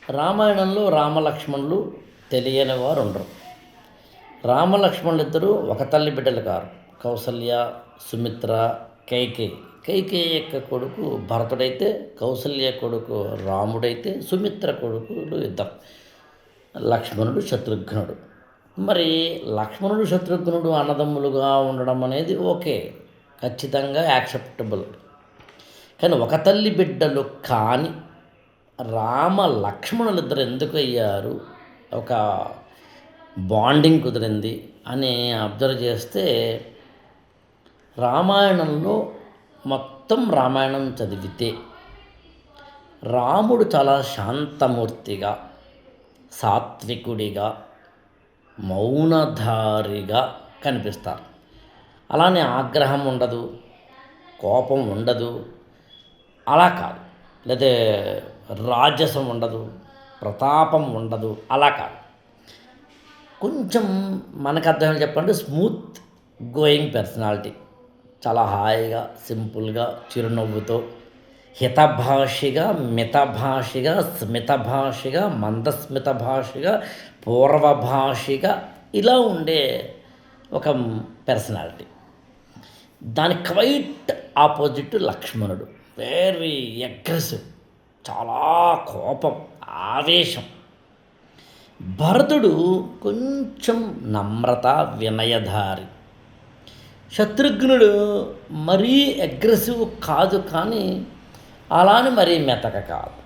రామాయణంలో రామలక్ష్మణులు తెలియని వారు ఉండరు. రామలక్ష్మణులు ఇద్దరు ఒక తల్లి బిడ్డలు కారు. కౌసల్య, సుమిత్ర, కైకేయి. కైకేయి యొక్క కొడుకు భరతుడైతే, కౌసల్య కొడుకు రాముడైతే, సుమిత్ర కొడుకులు ఇద్దరు, లక్ష్మణుడు, శత్రుఘ్నుడు. మరి లక్ష్మణుడు, శత్రుఘ్నుడు అన్నదమ్ములుగా ఉండడం అనేది ఓకే, ఖచ్చితంగా యాక్సెప్టబుల్. కానీ ఒక తల్లి బిడ్డలు కాని రామ లక్ష్మణులు ఇద్దరు ఎందుకు అయ్యారు, ఒక బాండింగ్ కుదిరింది అని అబ్జర్వ్ చేస్తే, రామాయణంలో మొత్తం రామాయణం చదివితే రాముడు చాలా శాంతమూర్తిగా, సాత్వికుడిగా, మౌనధారిగా కనిపిస్తారు. అలానే ఆగ్రహం ఉండదు, కోపం ఉండదు, అలా కాదు. లేదా రాజసం ఉండదు, ప్రతాపం ఉండదు, అలా కాదు. కొంచెం మనకు అర్థం చెప్పండి, స్మూత్ గోయింగ్ పర్సనాలిటీ. చాలా హాయిగా, సింపుల్గా, చిరునవ్వుతో, హితభాషిగా, మితభాషిగా, స్మితభాషిగా, మందస్మిత భాషిగా, పూర్వభాషిగా ఇలా ఉండే ఒక పర్సనాలిటీ. దాని క్వైట్ ఆపోజిట్ లక్ష్మణుడు. వెరీ అగ్రెసివ్, చాలా కోపం, ఆవేశం. భరతుడు కొంచెం నమ్రత, వినయధారి. శత్రుఘ్నుడు మరీ అగ్రెసివ్ కాదు, కానీ అలానే మరీ మెతక కాదు.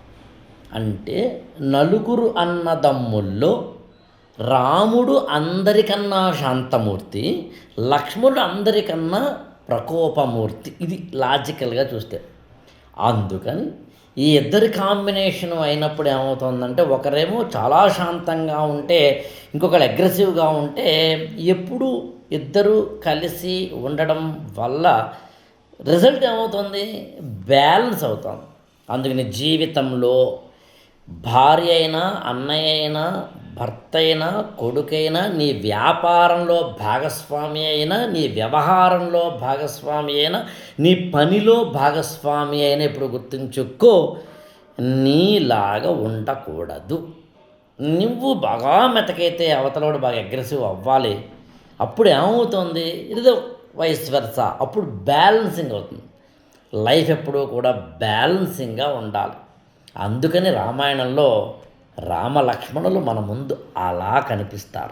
అంటే నలుగురు అన్నదమ్ముల్లో రాముడు అందరికన్నా శాంతమూర్తి, లక్ష్మణుడు అందరికన్నా ప్రకోపమూర్తి. ఇది లాజికల్గా చూస్తే. అందుకని ఈ ఇద్దరి కాంబినేషను అయినప్పుడు ఏమవుతుందంటే, ఒకరేమో చాలా శాంతంగా ఉంటే, ఇంకొకరు అగ్రెసివ్గా ఉంటే, ఎప్పుడు ఇద్దరు కలిసి ఉండడం వల్ల రిజల్ట్ ఏమవుతుంది, బ్యాలెన్స్ అవుతుంది. అందుకని జీవితంలో భార్య అయినా, అన్నయ్య అయినా, భర్త అయినా, కొడుకైనా, నీ వ్యాపారంలో భాగస్వామి అయినా, నీ వ్యవహారంలో భాగస్వామి అయినా, నీ పనిలో భాగస్వామి అయినా ఇప్పుడు గుర్తుంచుకో, నీలాగా ఉండకూడదు. నువ్వు బాగా మెతకైతే అవతలోడు బాగా అగ్రెసివ్ అవ్వాలి. అప్పుడు ఏమవుతుంది, ఇది వైస్ వెర్సా, అప్పుడు బ్యాలెన్సింగ్ అవుతుంది. లైఫ్ ఎప్పుడూ కూడా బ్యాలెన్సింగ్గా ఉండాలి. అందుకని రామాయణంలో రామలక్ష్మణులు మన ముందు అలా కనిపిస్తారు.